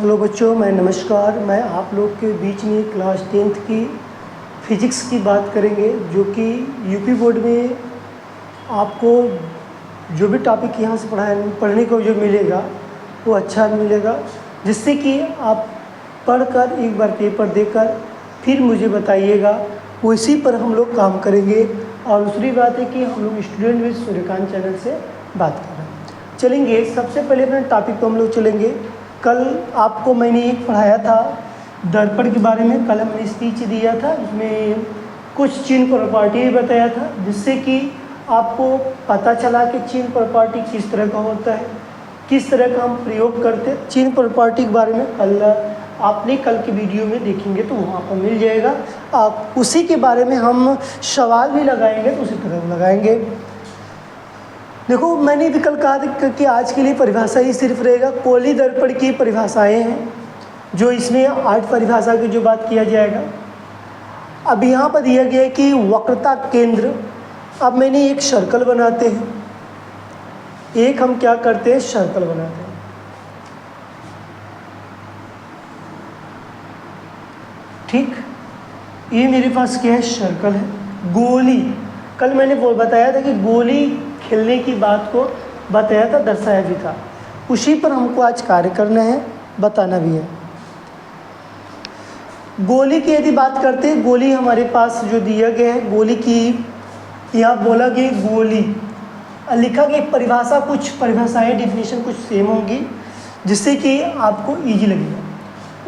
Hello बच्चों, नमस्कार। मैं आप लोग के बीच में क्लास 10th की फ़िज़िक्स की बात करेंगे, जो कि यूपी बोर्ड में आपको जो भी टॉपिक यहाँ से पढ़ने को जो मिलेगा वो अच्छा मिलेगा, जिससे कि आप पढ़कर एक बार पेपर देकर फिर मुझे बताइएगा। उसी पर हम लोग काम करेंगे। और दूसरी बात है कि हम लोग स्टूडेंट विद सूर्यकांत चैनल से बात कर रहे हैं। चलेंगे, सबसे पहले अपने टॉपिक पर हम लोग चलेंगे। कल आपको मैंने एक पढ़ाया था दर्पण के बारे में। कल हमने स्पीच दिया था, उसमें कुछ चिन्ह प्रॉपर्टी बताया था, जिससे कि आपको पता चला कि चिन्ह प्रॉपर्टी किस तरह का होता है, किस तरह का हम प्रयोग करते हैं। चिन्ह प्रॉपर्टी के बारे में कल आपने कल की वीडियो में देखेंगे तो वहाँ पर मिल जाएगा। आप उसी के बारे में हम सवाल भी लगाएंगे तो उसी तरह लगाएंगे। देखो, मैंने भी कल कहा था कि आज के लिए परिभाषा ही सिर्फ रहेगा। कोली दर्पण की परिभाषाएं हैं, जो इसमें 8 परिभाषा की जो बात किया जाएगा। अब यहाँ पर दिया गया है कि वक्रता केंद्र। अब मैंने एक सर्कल बनाते हैं, एक हम क्या करते हैं, सर्कल बनाते हैं। ठीक, ये मेरे पास क्या है, सर्कल है। गोली, कल मैंने बताया था कि गोली खेलने की बात को बताया था, दर्शाया भी था। उसी पर हमको आज कार्य करना है, बताना भी है। गोली की यदि बात करते हैं, गोली हमारे पास जो दिया गया है, गोली की यहाँ बोला गया गोली, लिखा गया परिभाषा, कुछ परिभाषाएं डिफिनेशन कुछ सेम होंगी, जिससे कि आपको इजी लगेगा।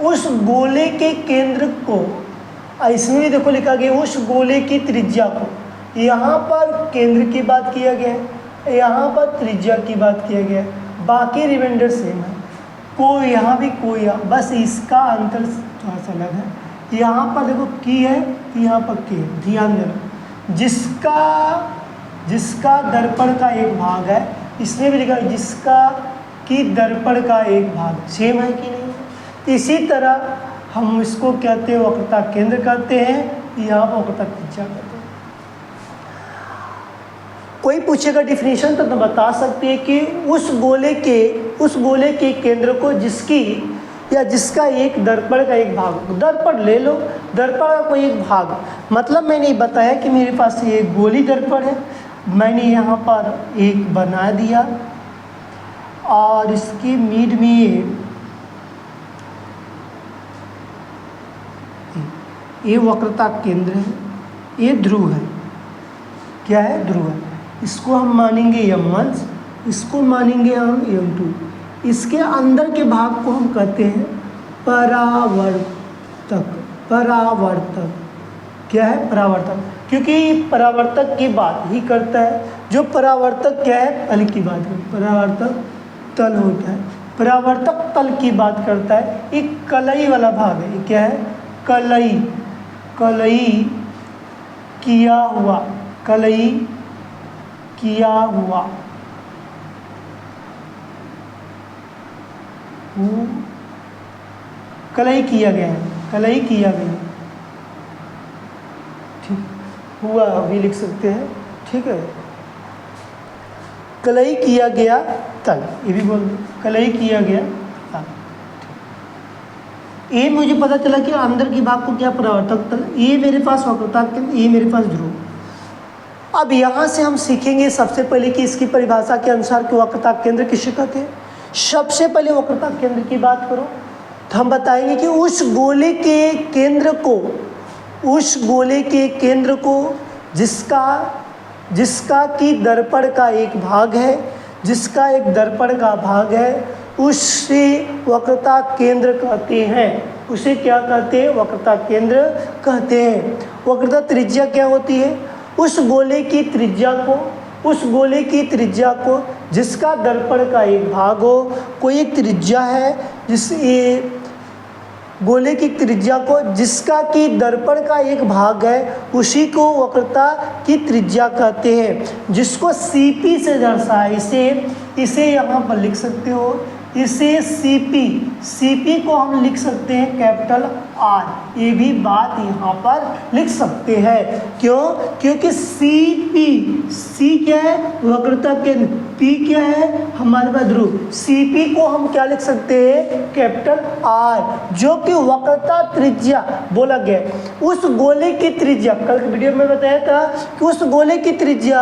उस गोले के केंद्र को, इसमें भी देखो लिखा गया उस गोले की त्रिज्या को। यहाँ पर केंद्र की बात किया गया है, यहाँ पर त्रिज्या की बात किया गया है, बाकी रिमाइंडर सेम है। कोई यहाँ भी कोई यहाँ, बस इसका अंतर थोड़ा सा अलग है। यहाँ पर देखो की है, यहाँ पर के, ध्यान देना। जिसका दर्पण का एक भाग है, इसमें भी लिखा है जिसका कि दर्पण का एक भाग, सेम है कि नहीं। इसी तरह हम इसको कहते हैं वक्रता केंद्र कहते हैं, यहाँ पर वक्रता त्रिज्या कहते हैं। कोई पूछेगा डिफिनीशन तो बता सकते हैं कि उस गोले के केंद्र को जिसकी या जिसका एक दर्पण का एक भाग, दर्पण ले लो, दर्पण का कोई एक भाग, मतलब मैंने बताया कि मेरे पास ये गोली दर्पण है, मैंने यहाँ पर एक बना दिया और इसके मिड में ये वक्रता केंद्र है, ये ध्रुव है। क्या है, ध्रुव है। इसको हम मानेंगे M1, इसको मानेंगे हम M2। इसके अंदर के भाग को हम कहते हैं परावर्तक। परावर्तक क्या है, परावर्तक, क्योंकि परावर्तक की बात ही करता है। जो परावर्तक क्या है, तल की बात है, परावर्तक तल होता है, परावर्तक तल की बात करता है। एक कलई वाला भाग है, ये क्या है, कलई, कलई किया हुआ, कलई किया हुआ, कलई किया गया है, कलई किया गया, ठीक, हुआ भी लिख सकते हैं, ठीक है। कलई किया गया तल, ये भी बोल दो, कलई किया गया तल। ये मुझे पता चला कि अंदर की भाग को क्या, परावर्तक तल। ये मेरे पास वक्रता केंद्र, ये मेरे पास ध्रुव। अब यहाँ से हम सीखेंगे सबसे पहले कि इसकी परिभाषा के अनुसार कि वक्रता केंद्र किसे कहते हैं। सबसे पहले वक्रता केंद्र की बात करो तो हम बताएंगे कि उस गोले के केंद्र को, उस गोले के केंद्र को जिसका कि दर्पण का एक भाग है, जिसका एक दर्पण का भाग है, उसे वक्रता केंद्र कहते हैं। उसे क्या कहते हैं, वक्रता केंद्र कहते हैं। वक्रता त्रिज्या क्या होती है, उस गोले की त्रिज्या को जिसका दर्पण का एक भाग हो, कोई एक त्रिज्या है जिस ये गोले की त्रिज्या को जिसका कि दर्पण का एक भाग है, उसी को वक्रता की त्रिज्या कहते हैं, जिसको CP से दर्शाए। इसे यहाँ पर लिख सकते हो इसे CP को हम लिख सकते हैं कैपिटल R। ये भी बात यहाँ पर लिख सकते हैं। क्यों? क्योंकि C क्या है? वक्रता केंद्र। P क्या है? हमारे पास ध्रुव। CP को हम क्या लिख सकते हैं? कैपिटल R, जो कि वक्रता त्रिज्या बोला गया। उस गोले की त्रिज्या, कल के वीडियो में बताया था कि उस गोले की त्रिज्या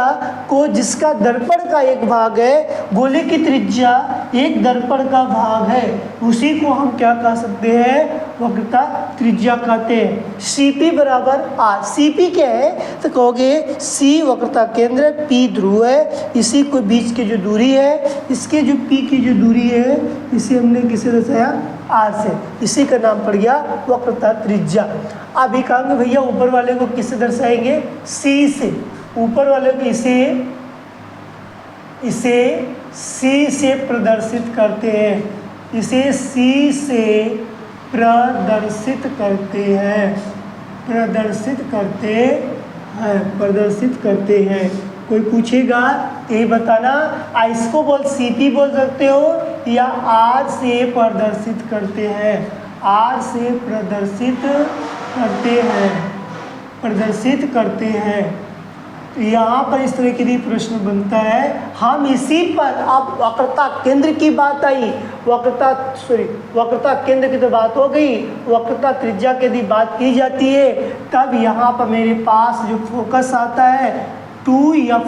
को, जिसका दर्पण का एक भाग है, गोले की त्रिज्या एक दर्पण का भाग है, उसी को हम क्या कह सकते हैं? वक्रता त्रिज्या कहते हैं। CP बराबर R। CP क्या है? तो कहोगे C वक्रता केंद्र, P ध्रुव है, इसी को बीच की जो दूरी है, इसके जो P की जो दूरी है, इसे हमने किसे दर्शाया? R से। इसी का नाम पड़ गया वक्रता त्रिज्या। अब ये कहेंगे भैया ऊपर वाले को किससे दर्शाएंगे? C से। ऊपर वाले को इसे C से प्रदर्शित करते हैं। इसे C से प्रदर्शित करते हैं। कोई पूछेगा ये बताना, इसको CP बोल सकते हो या R से प्रदर्शित करते हैं? R से प्रदर्शित करते हैं। यहाँ पर इस तरह के लिए प्रश्न बनता है। हम इसी पर, अब वक्रता केंद्र की बात आई, वक्रता केंद्र की तो बात हो गई, वक्रता त्रिज्या की यदि बात की जाती है, तब यहाँ पर मेरे पास जो फोकस आता है 2F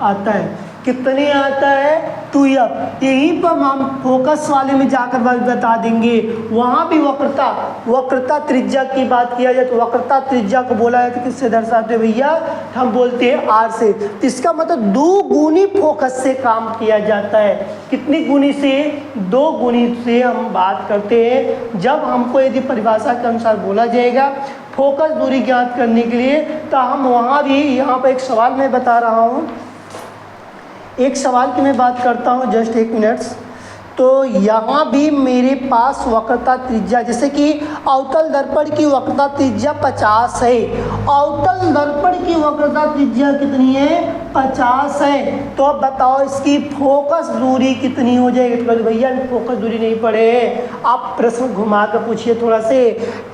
आता है। कितने आता है? 2F। यहीं पर हम फोकस वाले में जाकर बता देंगे। वहाँ भी वक्रता त्रिज्या की बात किया जाए तो वक्रता त्रिज्या को बोला जाए तो किससे दर्शाते भैया? हम बोलते हैं R से। इसका मतलब 2 गुनी फोकस से काम किया जाता है। कितनी गुनी से? 2 गुनी से हम बात करते हैं। जब हमको यदि परिभाषा के अनुसार बोला जाएगा फोकस दूरी ज्ञात करने के लिए, तो हम वहाँ भी, यहाँ पर एक सवाल मैं बता रहा हूँ, एक सवाल की मैं बात करता हूँ, जस्ट 1 मिनट्स। तो यहाँ भी मेरे पास वक्रता त्रिज्या, जैसे कि अवतल दर्पण की वक्रता त्रिज्या 50 है। अवतल दर्पण की वक्रता त्रिज्या कितनी है? 50 है। तो अब बताओ इसकी फोकस दूरी कितनी हो जाएगी? तो भैया फोकस दूरी नहीं पड़े, आप प्रश्न घुमा कर पूछिए, थोड़ा से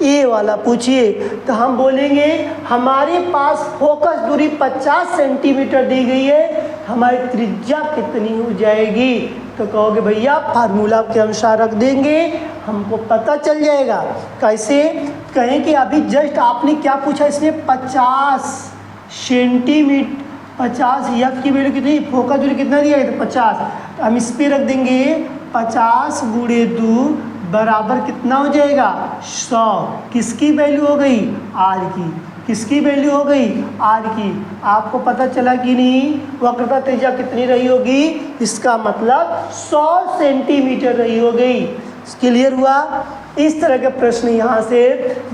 ए वाला पूछिए। तो हम बोलेंगे हमारे पास फोकस दूरी 50 सेंटीमीटर दी गई है, हमारी त्रिज्या कितनी हो जाएगी? तो कहोगे भैया फार्मूला के अनुसार रख देंगे, हमको पता चल जाएगा। कैसे? कहें कि अभी जस्ट आपने क्या पूछा, इसमें 50 सेंटीमीटर, 50 F की वैल्यू कितनी, फोकस दूरी कितना दिया है? तो 50। तो हम इस पर रख देंगे 50 गुणे 2 बराबर कितना हो जाएगा? 100। किसकी वैल्यू हो गई? R की। किसकी वैल्यू हो गई? R की। आपको पता चला कि नहीं वक्रता त्रिज्या कितनी रही होगी? इसका मतलब 100 सेंटीमीटर रही हो गई। क्लियर हुआ? इस तरह के प्रश्न यहाँ से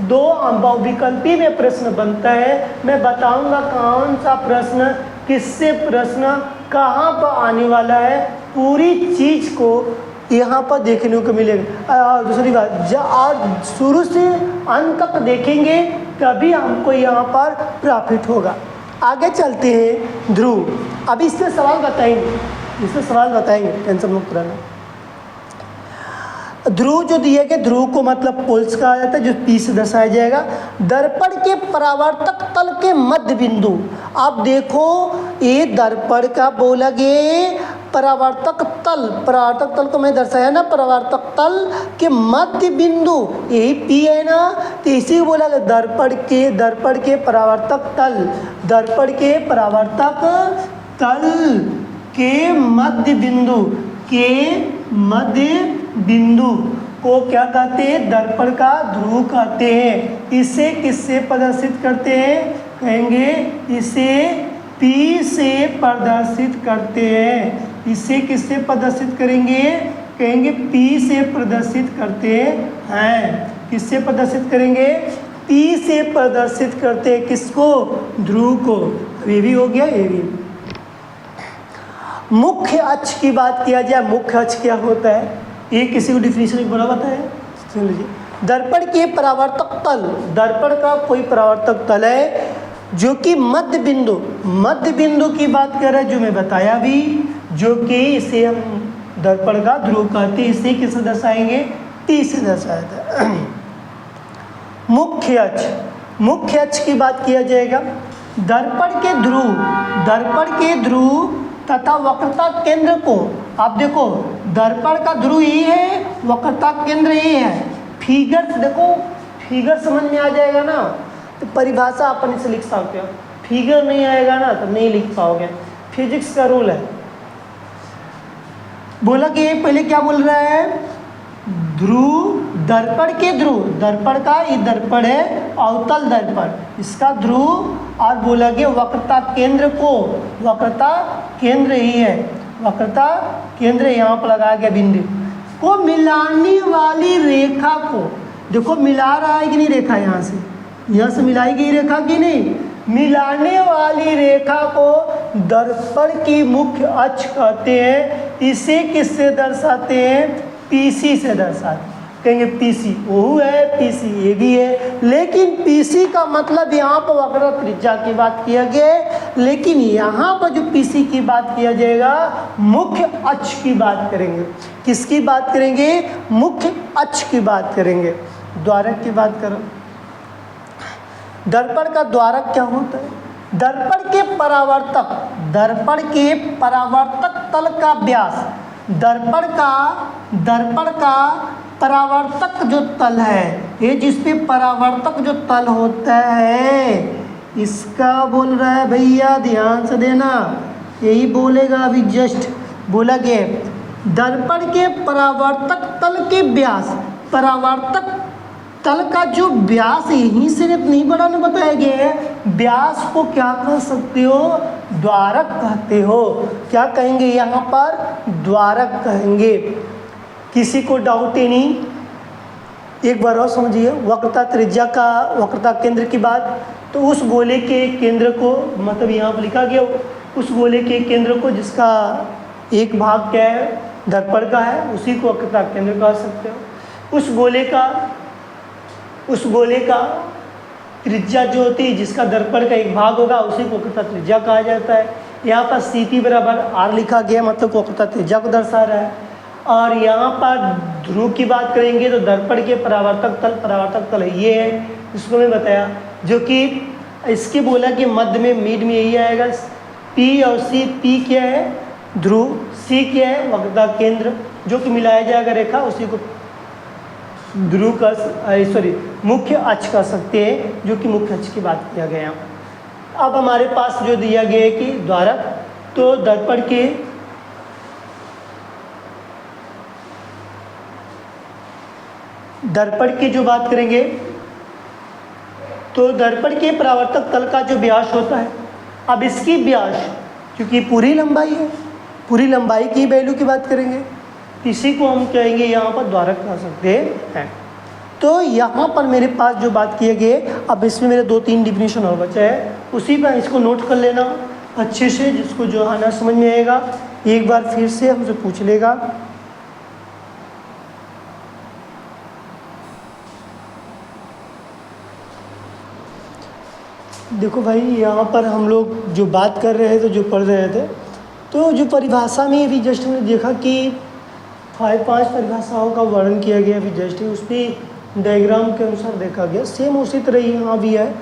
2 बहुविकल्पी में प्रश्न बनता है। मैं बताऊंगा कौन सा प्रश्न, किससे प्रश्न कहाँ पर आने वाला है, पूरी चीज को यहाँ पर देखने को मिलेगा। दूसरी बात, और शुरू से अंत तक देखेंगे तभी हमको यहाँ पर प्रॉफिट होगा। आगे चलते हैं ध्रुव। अभी इससे सवाल बताएंगे, टेंशन मुक्त रहना। ध्रुव जो दिए गए, ध्रुव को मतलब पोल्स कहा जाता है, जो P से दर्शाया जाएगा। दर्पण के परावर्तक तल के मध्य बिंदु। अब देखो ये दर्पण का बोला गया परावर्तक तल को मैं दर्शाया ना, परावर्तक तल के मध्य बिंदु, यही P है ना, तो इसी को बोला गया दर्पण के परावर्तक तल, दर्पण के परावर्तक तल के मध्य बिंदु को क्या कहते हैं? दर्पण का ध्रुव कहते हैं। इसे किससे प्रदर्शित करते हैं? कहेंगे इसे P से प्रदर्शित करते हैं। इसे किससे प्रदर्शित करेंगे? कहेंगे P से प्रदर्शित करते हैं। किससे प्रदर्शित करेंगे? P से प्रदर्शित करते हैं। किसको? ध्रुव को। ये भी हो गया, ये भी। मुख्य अक्ष की बात किया जाए, मुख्य अक्ष क्या होता है? ये किसी को डिफिनेशन बड़ा बताया, सुन लीजिए। दर्पण के परावर्तक तल, दर्पण का कोई परावर्तक तल है जो कि मध्य बिंदु की बात कर रहा है, जो मैं बताया भी, जो कि इसे हम दर्पण का ध्रुव कहते हैं। इसे किससे दर्शाएंगे? T से दर्शाया था। मुख्य अक्ष, मुख्य अक्ष की बात किया जाएगा। दर्पण के ध्रुव तथा वक्रता केंद्र को, आप देखो दर्पण का ध्रुव ये है, वक्रता केंद्र ये है। फिगर देखो, फिगर समझ में आ जाएगा ना तो परिभाषा अपन इसे लिख सकते हो। फिगर नहीं आएगा ना तो नहीं लिख पाओगे। फिजिक्स का रूल है। बोला कि पहले क्या बोल रहा है? ध्रुव, दर्पण के ध्रुव, दर्पण का ये दर्पण है अवतल दर्पण, इसका ध्रुव, और बोला कि वक्रता केंद्र को, वक्रता केंद्र ही है, वक्रता केंद्र यहाँ पर लगाया गया बिंदु को मिलाने वाली रेखा को, देखो मिला रहा है कि नहीं रेखा, यहाँ से मिलाई गई रेखा की नहीं, मिलाने वाली रेखा को दर्पण की मुख्य अक्ष कहते हैं। इसे किससे दर्शाते हैं? पीसी से दर्शाते हैं। कहेंगे पीसी वो है, पीसी ये भी है, लेकिन पीसी का मतलब यहाँ पर वक्र त्रिज्या की बात किया गया है, लेकिन यहाँ पर जो पीसी की बात किया जाएगा मुख्य अक्ष की बात करेंगे। किसकी बात करेंगे? मुख्य अक्ष की बात करेंगे। द्वारक की बात करो। दर्पण का द्वारक क्या होता है? दर्पण के परावर्तक तल का व्यास, दर्पण का परावर्तक जो तल है, ये जिसपे परावर्तक जो तल होता है, इसका बोल रहा है भैया, ध्यान से देना, यही बोलेगा अभी जस्ट बोला गया। दर्पण के परावर्तक तल के व्यास, परावर्तक तल का जो व्यास, यहीं से नहीं बढ़ाना बताया गया है, व्यास को क्या कह सकते हो? द्वारक कहते हो। क्या कहेंगे यहाँ पर? द्वारक कहेंगे। किसी को डाउट ही नहीं? एक बार और समझिए, वक्रता त्रिज्या का, वक्रता केंद्र की बात, तो उस गोले के केंद्र को, मतलब यहाँ पर लिखा गया उस गोले के केंद्र को जिसका एक भाग क्या है? दर्पण का है, उसी को वक्रता केंद्र कह सकते हो। उस गोले का त्रिज्या जो होती है, जिसका दर्पण का एक भाग होगा, उसी को वक्रता त्रिज्या कहा जाता है। यहाँ पर CP बराबर R लिखा गया, मतलब वक्रता त्रिज्या को दर्शा रहा है। और यहाँ पर ध्रुव की बात करेंगे तो दर्पण के परावर्तक तल ये है, इसको मैं बताया, जो कि इसके बोला कि मध्य में मिड में यही आएगा P और C। P क्या है? ध्रुव। C क्या है? वक्रता केंद्र, जो कि मिलाया जाएगा रेखा, उसी को ध्रुव का मुख्य अक्ष कह सकते हैं, जो कि मुख्य अक्ष की बात किया गया। अब हमारे पास जो दिया गया है कि द्वारक, तो दर्पण की जो बात करेंगे तो दर्पण के परावर्तक तल का जो व्यास होता है, अब इसकी व्यास क्योंकि पूरी लंबाई है, पूरी लंबाई की वैल्यू की बात करेंगे, इसी को हम कहेंगे यहाँ पर द्वारक कह सकते हैं। तो यहाँ पर मेरे पास जो बात किए गए, अब इसमें मेरे 2-3 डिफिनीशन और बचा है, उसी पर इसको नोट कर लेना अच्छे से, जिसको जो आना समझ में आएगा एक बार फिर से हमसे पूछ लेगा। देखो भाई, यहाँ पर हम लोग जो बात कर रहे थे, जो पढ़ रहे थे, तो जो परिभाषा में अभी जस्ट हमने देखा कि 5 परिभाषाओं का वर्णन किया गया अभी जस्ट, उस पर डायग्राम के अनुसार देखा गया। सेम उसी तरह ही यहाँ भी है।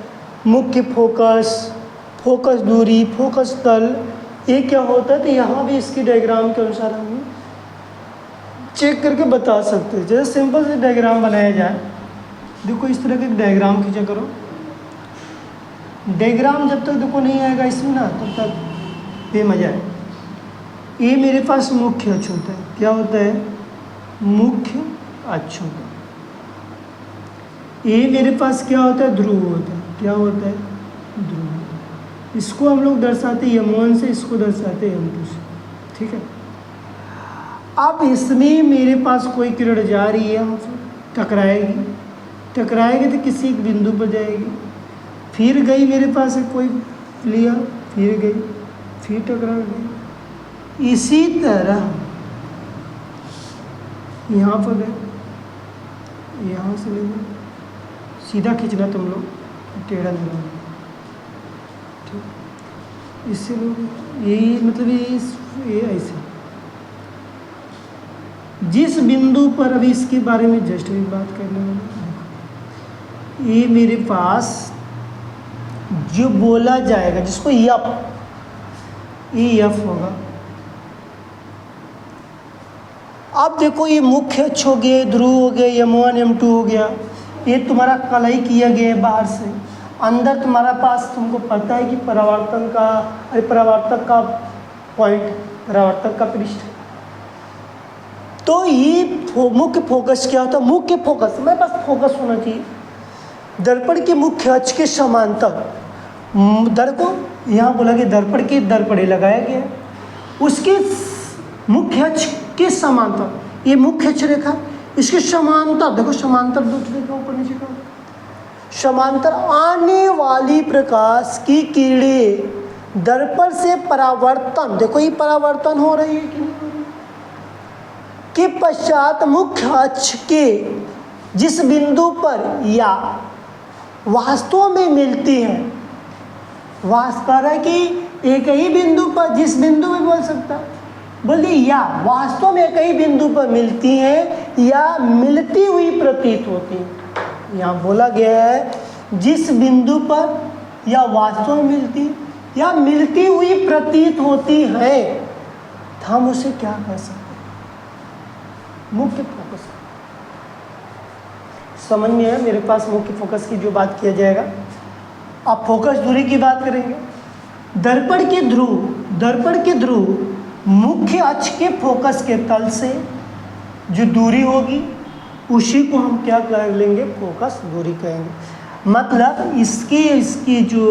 मुख्य फोकस दूरी, फोकस तल, ये क्या होता है, तो यहाँ भी इसकी डायग्राम के अनुसार हम चेक करके बता सकते हैं। जैसे सिंपल से डायग्राम बनाया जाए, देखो इस तरह का डायग्राम खींचा करो। डायग्राम जब तक देखो नहीं आएगा इसमें ना, तब तक बेमजा है। ये मेरे पास मुख्य अक्ष होता है। क्या होता है? मुख्य अक्ष होता है। ये मेरे पास क्या होता है? ध्रुव होता है। क्या होता है? ध्रुव। इसको हम लोग दर्शाते हैं M1 से, इसको दर्शाते हैं M2 से, ठीक है। अब इसमें मेरे पास कोई किरण जा रही है, हमसे टकराएगी तो किसी एक बिंदु पर जाएगी, फिर गई मेरे पास है कोई लिया, फिर गई, फिर टकरा गई। इसी तरह यहाँ पर गए, यहाँ से ले गए, सीधा खींचना तुम लोग, टेढ़ा नहीं लोग, ठीक। इससे लोग यही मतलब ये ऐसे जिस बिंदु पर, अभी इसके बारे में जस्ट भी बात करने वाले, ये मेरे पास जो बोला जाएगा जिसको यफ, ये यफ होगा। अब देखो ये मुख्य अक्ष हो गया, ध्रुव हो गया, M1 M2 हो गया, ये तुम्हारा कलई किया गया है बाहर से। अंदर तुम्हारा पास, तुमको पता है कि परावर्तन का, परावर्तक का पॉइंट, परावर्तक का पृष्ठ। तो ये मुख्य फोकस क्या होता है? मुख्य फोकस, मेरे पास फोकस होना चाहिए दर्पण के मुख्य अक्ष के समांतर। दर्पण यहाँ बोला कि दर्पण के दर्पणे लगाया गया है, उसके मुख्य अक्ष के समांतर, ये मुख्य अक्ष रेखा, इसके समांतर देखो, समांतर दूसरे रेखा ऊपर नीचे का समांतर आने वाली प्रकाश की किरणें दर्पण से परावर्तन, देखो ये परावर्तन हो रही है कि नहीं हो रही, के पश्चात मुख्य अक्ष के जिस बिंदु पर या वास्तव में मिलती है, वास्तव है कि एक ही बिंदु पर, जिस बिंदु में बोल सकता, बोलिए या वास्तव में एक ही बिंदु पर मिलती हैं या मिलती हुई प्रतीत होती हैं। यहाँ बोला गया है जिस बिंदु पर या वास्तव में मिलती या मिलती हुई प्रतीत होती है, तो हम उसे क्या कह सकते हैं? मुख्य फोकस। समझ में है मेरे पास मुख्य फोकस की जो बात किया जाएगा। अब फोकस दूरी की बात करेंगे। दर्पण के ध्रुव मुख्य अक्ष के फोकस के तल से जो दूरी होगी उसी को हम क्या कर लेंगे? फोकस दूरी कहेंगे। मतलब इसकी जो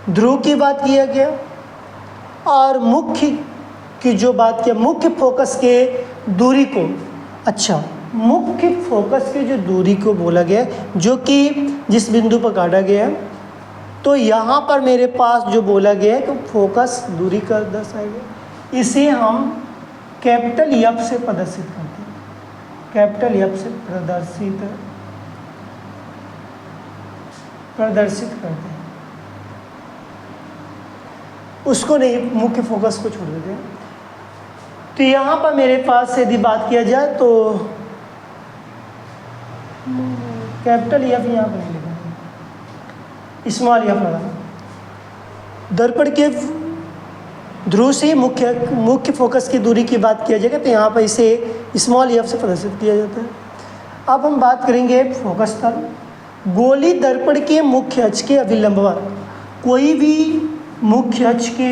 ध्रुव की बात किया गया और मुख्य की जो बात किया, मुख्य फोकस के दूरी को, अच्छा मुख्य फोकस की जो दूरी को बोला गया जो कि जिस बिंदु पर काटा गया है, तो यहाँ पर मेरे पास जो बोला गया है तो फोकस दूरी का दर्शाएगा। इसे हम कैपिटल एफ से प्रदर्शित करते हैं, कैपिटल एफ से प्रदर्शित करते हैं। उसको नहीं, मुख्य फोकस को छोड़ देते हैं। तो यहाँ पर मेरे पास यदि बात किया जाए तो कैपिटल एफ यहाँ पर नहीं लिखा, स्मॉल एफ लगा। दर्पण के ध्रुव से मुख्य फोकस की दूरी की बात किया जाएगा तो यहाँ पर इसे स्मॉल एफ से प्रदर्शित किया जाता है। अब हम बात करेंगे फोकस तल। गोली दर्पण के मुख्य अक्ष के अभिलंबवत, कोई भी मुख्य अक्ष के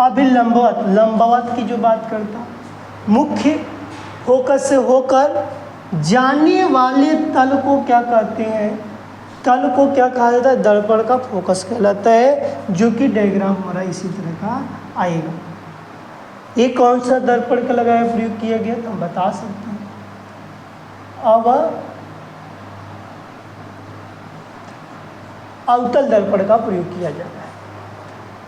अभिलंबवत, लंबवत की जो बात करता, मुख्य फोकस से होकर जाने वाले तल को क्या कहते हैं? तल को क्या कहा जाता है? दर्पण का फोकस कहलाता है, जो कि डायग्राम हमारा इसी तरह का आएगा। ये कौन सा दर्पण का लगाया प्रयोग किया गया तो हम बता सकते हैं। अब अवतल दर्पण का प्रयोग किया जाता है।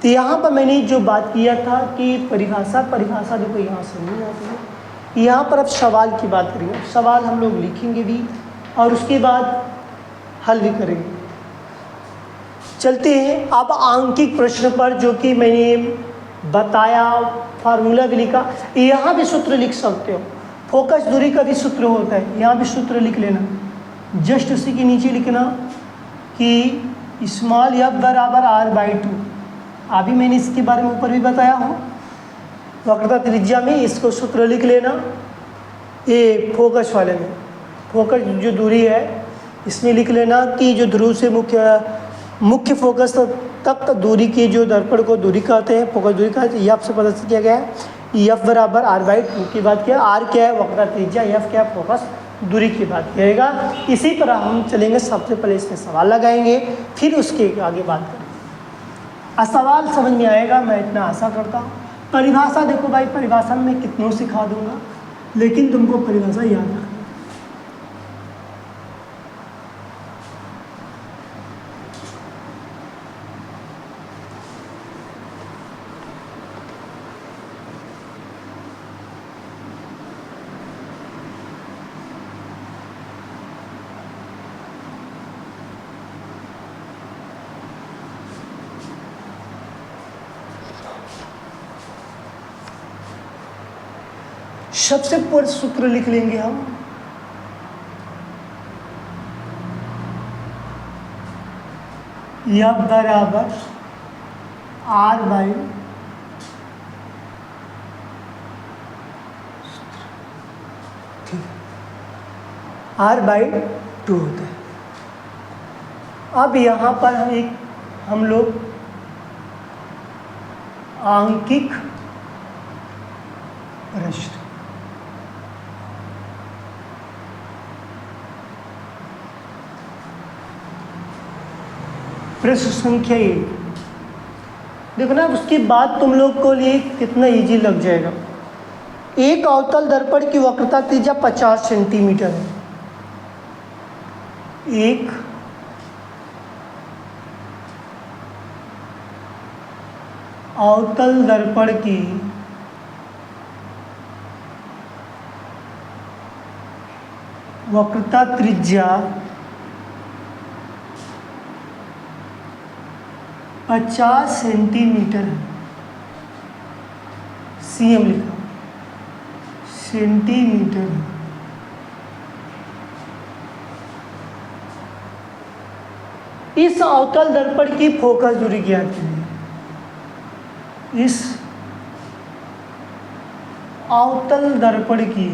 तो यहाँ पर मैंने जो बात किया था कि परिभाषा देखो यहाँ से नहीं आती है। यहाँ पर अब सवाल की बात करेंगे। सवाल हम लोग लिखेंगे भी और उसके बाद हल भी करेंगे। चलते हैं अब आंकिक प्रश्न पर, जो कि मैंने बताया, फार्मूला भी लिखा। यहाँ भी सूत्र लिख सकते हो, फोकस दूरी का भी सूत्र होता है, यहाँ भी सूत्र लिख लेना। जस्ट उसी के नीचे लिखना कि स्मॉल एफ बराबर r/2। अभी मैंने इसके बारे में ऊपर भी बताया हूँ। वक्रता त्रिज्या में इसको सूत्र लिख लेना। ये फोकस वाले में, फोकस जो दूरी है इसमें लिख लेना कि जो ध्रुव से मुख्य फोकस तक दूरी की जो दर्पण को दूरी कहते हैं, फोकस दूरी कहते हैं। एफ से प्रदर्शित किया गया है। एफ बराबर r/2 की बात किया। आर क्या है? वक्रता त्रिज्या। एफ क्या है? फोकस दूरी की बात किएगा। इसी पर हम चलेंगे। सबसे पहले इसमें सवाल लगाएंगे, फिर उसके आगे बात करेंगे। सवाल समझ में आएगा, मैं इतना आशा करता हूँ। परिभाषा देखो भाई, परिभाषा में कितनों सिखा दूंगा, लेकिन तुमको परिभाषा याद रखना। सबसे ऊपर सूत्र लिख लेंगे हम, F बराबर R बाई R/2 होता है। अब यहाँ पर हम लोग आंकिक प्रश्न, प्रश्न संख्या 1 देखो ना, उसके बाद तुम लोग को लिए कितना इजी लग जाएगा। एक अवतल दर्पण की वक्रता त्रिज्या 50 सेंटीमीटर है। एक अवतल दर्पण की वक्रता त्रिज्या 50 सेंटीमीटर है। cm लिखा, सेंटीमीटर है। इस अवतल दर्पण की फोकस दूरी ज्ञात कीजिए। इस अवतल दर्पण की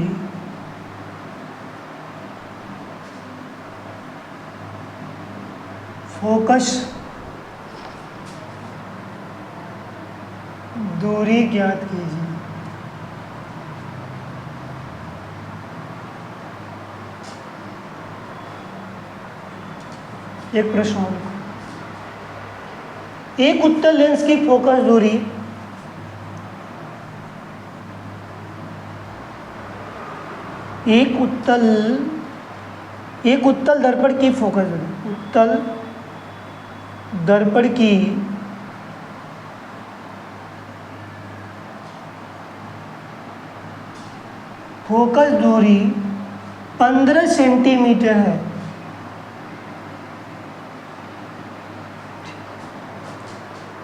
फोकस दूरी ज्ञात कीजिए। एक प्रश्न और, एक उत्तल लेंस की फोकस दूरी एक उत्तल दर्पण की फोकस दूरी, उत्तल दर्पण की फोकस दूरी 15 सेंटीमीटर है।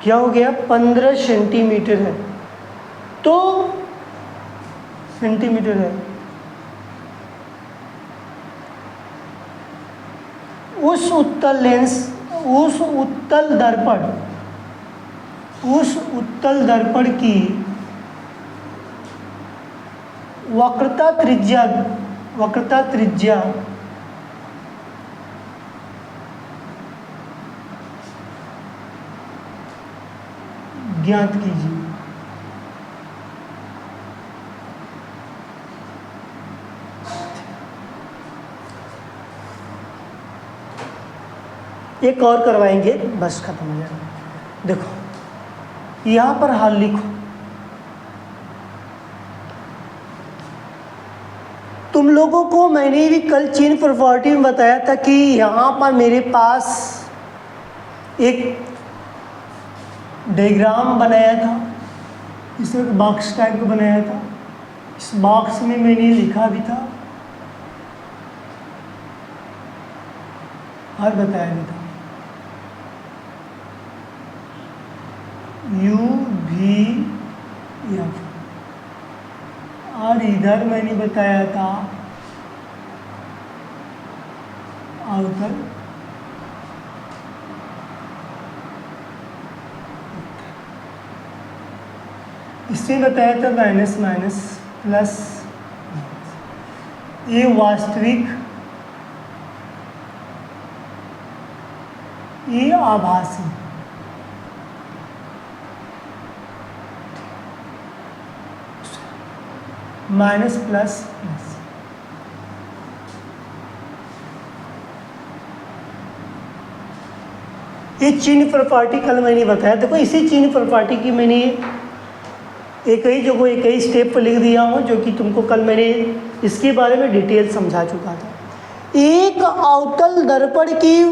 क्या हो गया? 15 सेंटीमीटर है। तो सेंटीमीटर है, उस उत्तल दर्पण की वक्रता त्रिज्या ज्ञात कीजिए। एक और करवाएंगे, बस खत्म हो जाएगा। देखो यहाँ पर हल लिखो। तुम लोगों को मैंने भी कल चेन प्रॉपर्टी में बताया था कि यहाँ पर मेरे पास एक डायग्राम बनाया था, इस बॉक्स टाइप का बनाया था। इस बॉक्स में मैंने लिखा भी था और बताया भी था, UVF, और इधर मैंने बताया था अवतल इससे बताया था माइनस माइनस प्लस, ये वास्तविक, ये आभासी। माइनस प्लस प्लस, ये चिन्ह प्रॉपर्टी कल मैंने बताया। देखो इसी चिन्ह प्रॉपर्टी की मैंने एक ही स्टेप पर लिख दिया हूँ, जो कि तुमको कल मैंने इसके बारे में डिटेल समझा चुका था। एक अवतल दर्पण की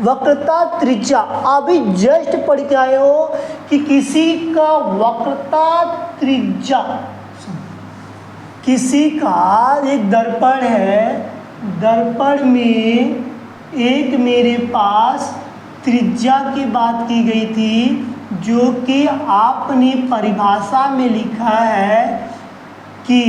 वक्रता त्रिज्या, अभी जस्ट पढ़ के आए हो कि किसी का वक्रता त्रिज्या, किसी का एक दर्पण है, दर्पण में एक मेरे पास त्रिज्या की बात की गई थी, जो कि आपने परिभाषा में लिखा है कि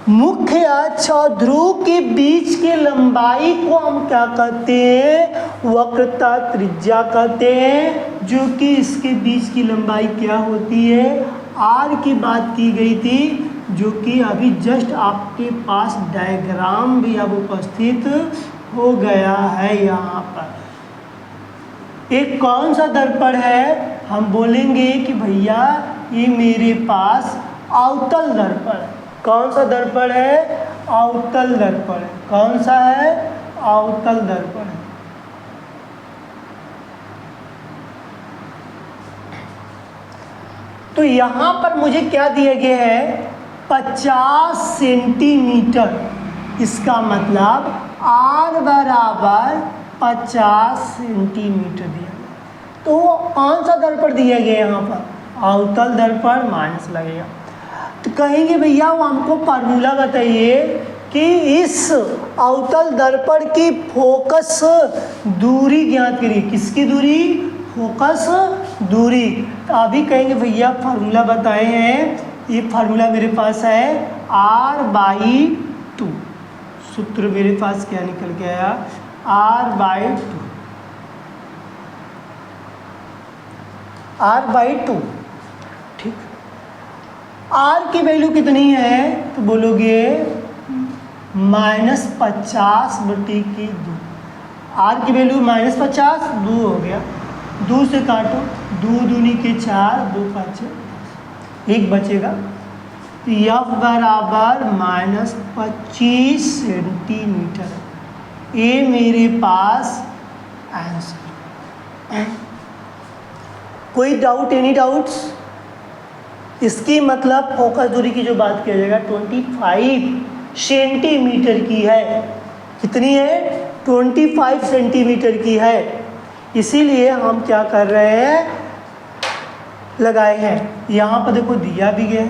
मुख्य अक्ष और ध्रुव के बीच की लंबाई को हम क्या कहते हैं? वक्रता त्रिज्या कहते हैं, जो कि इसके बीच की लंबाई क्या होती है? आर की बात की गई थी, जो कि अभी जस्ट आपके पास डायग्राम भी अब उपस्थित हो गया है। यहाँ पर एक कौन सा दर्पण है? हम बोलेंगे कि भैया ये मेरे पास अवतल दर्पण है। कौन सा दर्पण है? अवतल दर्पण है। कौन सा है? अवतल दर्पण है। तो यहाँ पर मुझे क्या दिया गया है? 50 सेंटीमीटर। इसका मतलब R बराबर 50 सेंटीमीटर दिया गया। तो कौन सा दर्पण दिया गया यहाँ पर? अवतल दर्पण, माइनस लगेगा। तो कहेंगे भैया वो हमको फार्मूला बताइए कि इस अवतल दर्पण की फोकस दूरी ज्ञात करिए। किसकी दूरी? फोकस दूरी। तो अभी कहेंगे भैया फार्मूला बताए हैं, ये फार्मूला मेरे पास है R/2। सूत्र मेरे पास क्या निकल के आया? R/2। R/2, ठीक। R की वैल्यू कितनी है? तो बोलोगे -50/2। R की वैल्यू -50, 2 हो गया, 2 से काटो, 2 दूनी के 4, 2 5 1 बचेगा। F बराबर -25 सेंटीमीटर। ये मेरे पास आंसर। कोई डाउट? Any doubts? इसकी मतलब फोकस दूरी की जो बात किया जाएगा 25 सेंटीमीटर की है। कितनी है? 25 सेंटीमीटर की है। इसीलिए हम क्या कर रहे हैं? लगाए हैं। यहाँ पर देखो दिया भी गया है।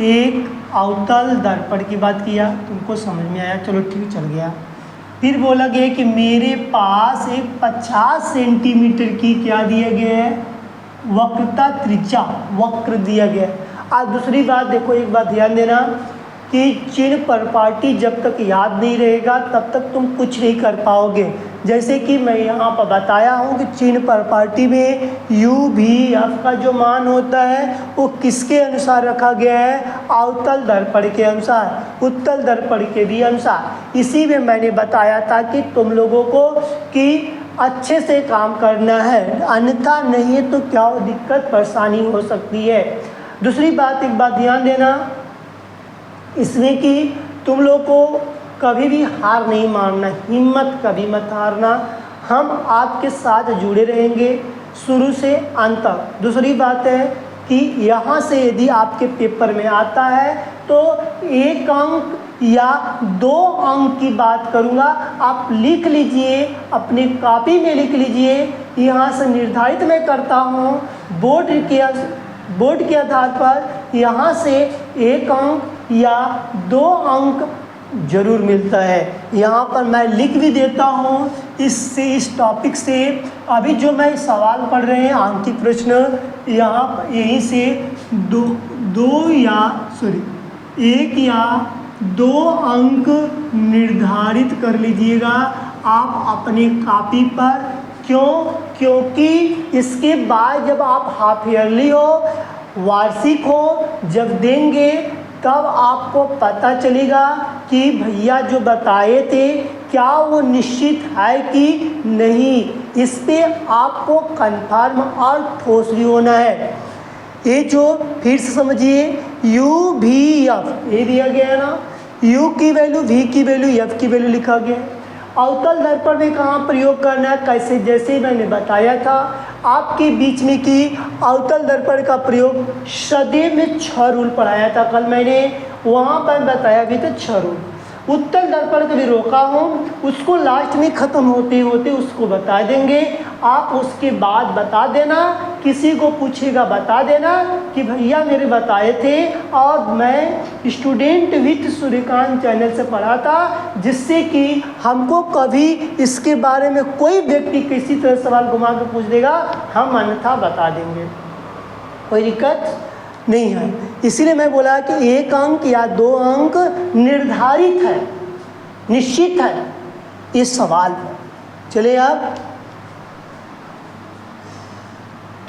एक अवतल दर्पण की बात किया, तुमको समझ में आया, चलो ठीक, चल गया। फिर बोला गया कि मेरे पास एक 50 सेंटीमीटर की क्या दिया गया है? वक्रता त्रिज्या, वक्र दिया गया है। आज दूसरी बात देखो, एक बात ध्यान देना कि चिन्ह प्रॉपर्टी जब तक याद नहीं रहेगा तब तक तुम कुछ नहीं कर पाओगे। जैसे कि मैं यहाँ पर बताया हूँ कि चिन्ह प्रॉपर्टी में u भी f का जो मान होता है वो किसके अनुसार रखा गया है? अवतल दर्पण के अनुसार, उत्तल दर्पण के भी अनुसार। इसी में मैंने बताया था कि तुम लोगों को कि अच्छे से काम करना है, अन्यथा नहीं है तो क्या दिक्कत परेशानी हो सकती है। दूसरी बात, एक बात ध्यान देना इसमें कि तुम लोग को कभी भी हार नहीं मानना, हिम्मत कभी मत हारना। हम आपके साथ जुड़े रहेंगे शुरू से अंत तक। दूसरी बात है कि यहाँ से यदि आपके पेपर में आता है तो 1 अंक या 2 अंक की बात करूँगा, आप लिख लीजिए, अपनी कॉपी में लिख लीजिए। यहाँ से निर्धारित मैं करता हूँ बोर्ड के आधार पर यहाँ से 1 अंक या 2 अंक जरूर मिलता है। यहाँ पर मैं लिख भी देता हूँ इस टॉपिक से। अभी जो मैं सवाल पढ़ रहे हैं आंकिक प्रश्न, यहाँ पर यहीं से 1 या 2 अंक निर्धारित कर लीजिएगा आप अपने कॉपी पर। क्योंकि इसके बाद जब आप हाफ ईयरली हो, वार्षिक हो, जब देंगे तब आपको पता चलेगा कि भैया जो बताए थे क्या वो निश्चित है कि नहीं। इस पे आपको कंफर्म और ठोस भी होना है। ये जो फिर से समझिए, u भी f ये दिया गया है ना, u की वैल्यू, v की वैल्यू, f की वैल्यू लिखा गया। अवतल दर्पण में कहाँ प्रयोग करना है, कैसे? जैसे मैंने बताया था आपके बीच में कि अवतल दर्पण का प्रयोग सदैव में 6 रूल पढ़ाया था कल मैंने, वहाँ पर बताया भी था 6 रूल। उत्तल दर्पण कभी रोका हूँ, उसको लास्ट में ख़त्म होते होते उसको बता देंगे। आप उसके बाद बता देना, किसी को पूछेगा बता देना कि भैया मेरे बताए थे और मैं स्टूडेंट विथ सूर्यकांत चैनल से पढ़ा था, जिससे कि हमको कभी इसके बारे में कोई व्यक्ति किसी तरह सवाल घुमा के पूछ देगा, हम अन्यथा बता देंगे, कोई दिक्कत नहीं है। इसीलिए मैं बोला कि 1 अंक या 2 अंक निर्धारित है, निश्चित है इस सवाल पर। चलिए अब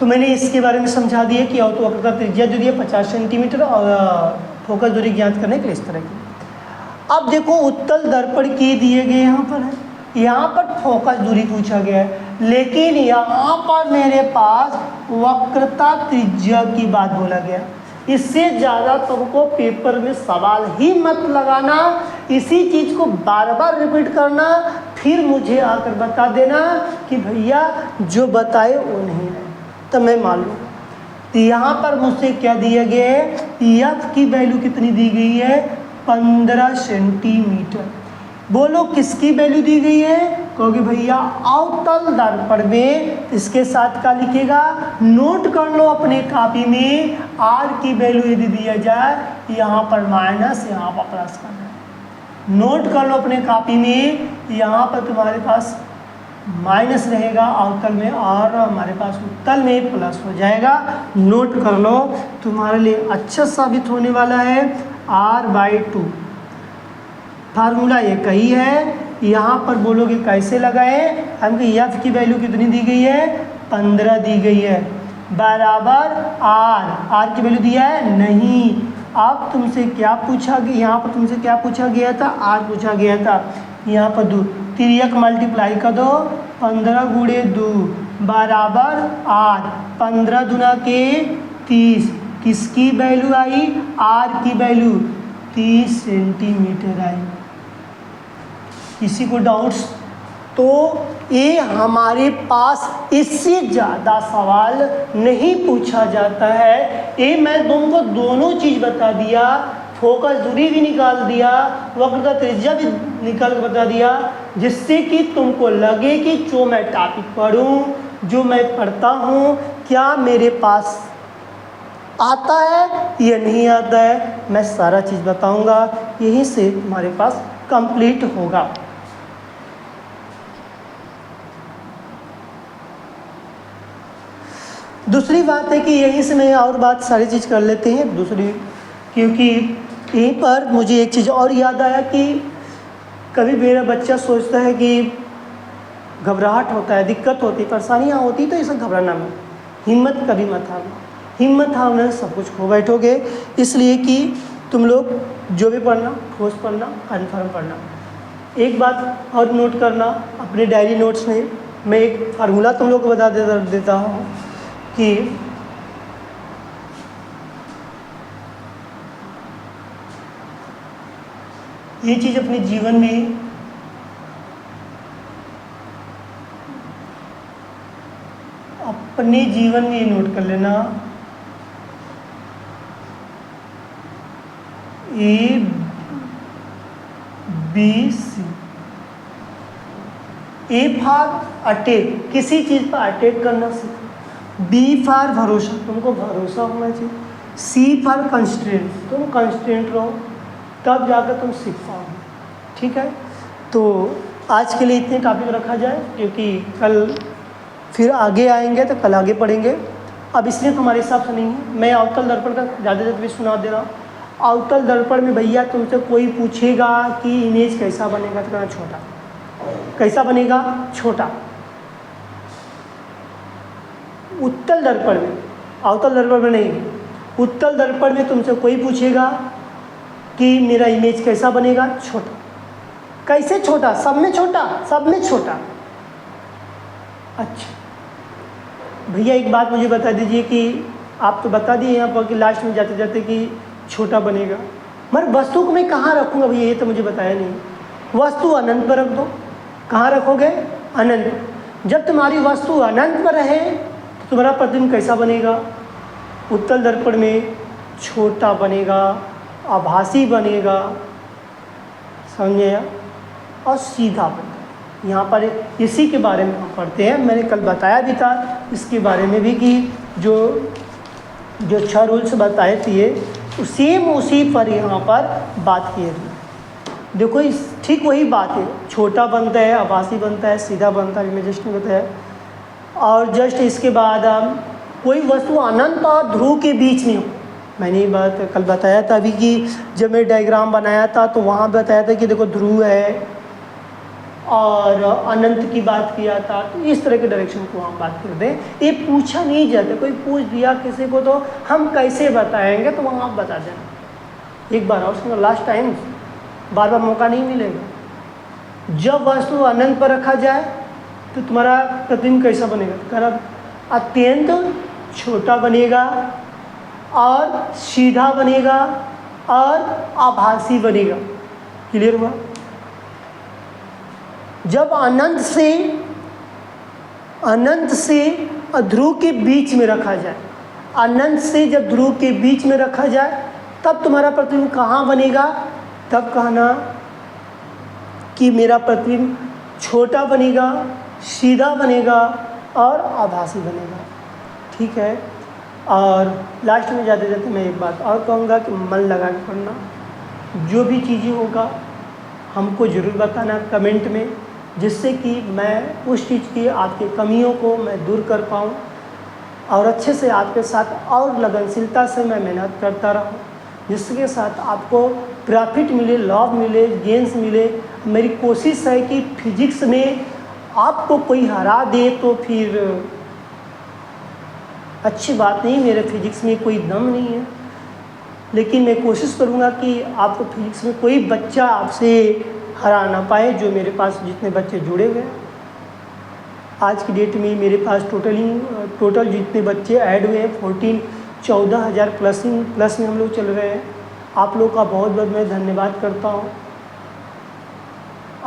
तो मैंने इसके बारे में समझा दिया कि ऑर्थोवक्र त्रिज्या जो दिया 50 सेंटीमीटर और फोकस दूरी ज्ञात करने के लिए इस तरह की। अब देखो उत्तल दर्पण के दिए गए यहाँ पर है, यहाँ पर फोकस दूरी पूछा गया है, लेकिन यहाँ पर मेरे पास वक्रता त्रिज्या की बात बोला गया। इससे ज़्यादा तुमको पेपर में सवाल ही मत लगाना, इसी चीज़ को बार बार रिपीट करना, फिर मुझे आकर बता देना कि भैया जो बताए वो नहीं है, तब मैं मान लूँगा। तो यहाँ पर मुझसे क्या दिया गया है, एफ की वैल्यू कितनी दी गई है, 15 सेंटीमीटर। बोलो किसकी वैल्यू दी गई है, क्योंकि भैया अवतल दर्पण में इसके साथ क्या लिखेगा, नोट कर लो अपने कॉपी में, आर की वैल्यू यदि दिया जाए यहाँ पर माइनस, यहाँ पर प्लस करना है। नोट कर लो अपने कॉपी में, यहाँ पर तुम्हारे पास माइनस रहेगा अवतल में और हमारे पास उत्तल में प्लस हो जाएगा। नोट कर लो, तुम्हारे लिए अच्छा साबित होने वाला है। r/2 फार्मूला एक ही है। यहाँ पर बोलोगे कैसे लगाए, हमको एफ की वैल्यू कितनी दी गई है, 15 दी गई है, बराबर आर की वैल्यू दिया है नहीं। अब तुमसे क्या पूछा गया, यहाँ पर तुमसे क्या पूछा गया था, आर पूछा गया था। यहाँ पर 2 3 मल्टीप्लाई कर दो, 15 गुणे 2 बराबर आर, 15 दूना के 30, किसकी वैल्यू आई, आर की वैल्यू 30 सेंटीमीटर आई। किसी को डाउट्स? तो ये हमारे पास इससे ज़्यादा सवाल नहीं पूछा जाता है। ये मैं तुमको दोनों चीज़ बता दिया, फोकस दूरी भी निकाल दिया, वक्रता त्रिज्या भी निकाल के बता दिया, जिससे कि तुमको लगे कि जो मैं टॉपिक पढ़ूं, जो मैं पढ़ता हूं, क्या मेरे पास आता है या नहीं आता है, मैं सारा चीज़ बताऊंगा। यहीं से तुम्हारे पास कंप्लीट होगा। दूसरी बात है कि यहीं से मैं और बात सारी चीज़ कर लेते हैं दूसरी, क्योंकि यहीं पर मुझे एक चीज़ और याद आया कि कभी मेरा बच्चा सोचता है कि घबराहट होता है, दिक्कत होती, परेशानियाँ होती, तो इसे घबराना मत, हिम्मत कभी मत हारना। हिम्मत हारने सब कुछ खो बैठोगे। इसलिए कि तुम लोग जो भी पढ़ना, ठोस पढ़ना, कन्फर्म पढ़ना। एक बात और नोट करना अपने डायरी नोट्स में, मैं एक फार्मूला तुम लोग को बता देता हूँ कि ये चीज़ अपने जीवन में ये नोट कर लेना। A B C, A for attack, किसी चीज़ पर अटैक करना सीखो। B फॉर भरोसा, तुमको भरोसा होना चाहिए। C फॉर कंस्ट्रेंट, तुम कंस्ट्रेंट रहो, तब जाकर तुम सीख पाओगे। ठीक है, तो आज के लिए इतने टॉपिक रखा जाए, क्योंकि कल फिर आगे आएंगे तो कल आगे पढ़ेंगे। अब इसलिए तुम्हारे हिसाब से नहीं है, मैं अवतल दर्पण का ज़्यादा भी सुना दे रहा हूँ। अवतल दर्पण में भैया तुमसे कोई पूछेगा कि इमेज कैसा बनेगा, तो कहना छोटा। कैसा बनेगा, छोटा। उत्तल दर्पण में, अवतल दर्पण में नहीं, उत्तल दर्पण में तुमसे कोई पूछेगा कि मेरा इमेज कैसा बनेगा, छोटा। कैसे छोटा, सब में छोटा, सब में छोटा। अच्छा भैया एक बात मुझे बता दीजिए कि आप तो बता दिए यहाँ पर कि लास्ट में जाते जाते कि छोटा बनेगा, मगर वस्तु को मैं कहाँ रखूँगा भैया, ये तो मुझे बताया नहीं। वस्तु अनंत पर रख दो। कहाँ रखोगे, अनंत। जब तुम्हारी वस्तु अनंत पर रहे तो तुम्हारा प्रतिबिंब कैसा बनेगा, उत्तल दर्पण में छोटा बनेगा, आभासी बनेगा, समझे, और सीधा बनेगा। यहाँ पर इसी के बारे में हम पढ़ते हैं। मैंने कल बताया भी था इसके बारे में भी कि जो 6 रूल्स बताए थे सेम उसी पर यहाँ पर बात की है। देखो इस ठीक वही बात है, छोटा बनता है, आभासी बनता है, सीधा बनता है, इमेजिस्ट में बनता है। और जस्ट इसके बाद कोई वस्तु अनंत और ध्रुव के बीच में हो, मैंने ये बात कल बताया था अभी कि जब मैं डायग्राम बनाया था तो वहाँ बताया था कि देखो ध्रुव है और अनंत की बात किया था, तो इस तरह के डायरेक्शन को हम बात करते हैं। ये पूछा नहीं जाता, कोई पूछ दिया किसी को तो हम कैसे बताएंगे, तो वहाँ आप बता देना एक बार और सुनो, लास्ट टाइम, बार बार मौका नहीं मिलेगा। जब वस्तु अनंत पर रखा जाए तो तुम्हारा प्रतिबिंब कैसा बनेगा, तुम्हारा अत्यंत छोटा बनेगा और सीधा बनेगा और आभासी बनेगा। क्लियर हुआ? जब अनंत से ध्रुव के बीच में रखा जाए, अनंत से जब ध्रुव के बीच में रखा जाए तब तुम्हारा प्रतिबिंब कहाँ बनेगा, तब कहना कि मेरा प्रतिबिंब छोटा बनेगा, सीधा बनेगा और आभासी बनेगा। ठीक है। और लास्ट में जाते जाते मैं एक बात और कहूँगा कि मन लगा के पढ़ना, जो भी चीज़ें होगा हमको ज़रूर बताना कमेंट में, जिससे कि मैं उस चीज़ की आपकी कमियों को मैं दूर कर पाऊँ और अच्छे से आपके साथ और लगनशीलता से मैं मेहनत करता रहूँ, जिसके साथ आपको प्रॉफिट मिले, लाभ मिले, गेंस मिले। मेरी कोशिश है कि फिजिक्स में आपको कोई हरा दे तो फिर अच्छी बात नहीं, मेरे फिजिक्स में कोई दम नहीं है, लेकिन मैं कोशिश करूँगा कि आपको फिजिक्स में कोई बच्चा आपसे हरा ना पाए, जो मेरे पास जितने बच्चे जुड़े हुए हैं। आज की डेट में मेरे पास टोटल जितने बच्चे ऐड हुए हैं 14,000 प्लस में हम लोग चल रहे हैं। आप लोग का बहुत बहुत मैं धन्यवाद करता हूँ।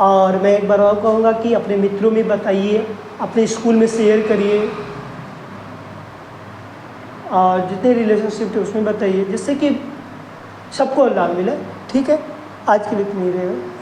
और मैं एक बार और कहूँगा कि अपने मित्रों में बताइए, अपने स्कूल में शेयर करिए और जितने रिलेशनशिप थे उसमें बताइए, जिससे कि सबको लाभ मिले। ठीक है, आज के लिए इतना ही रहेगा।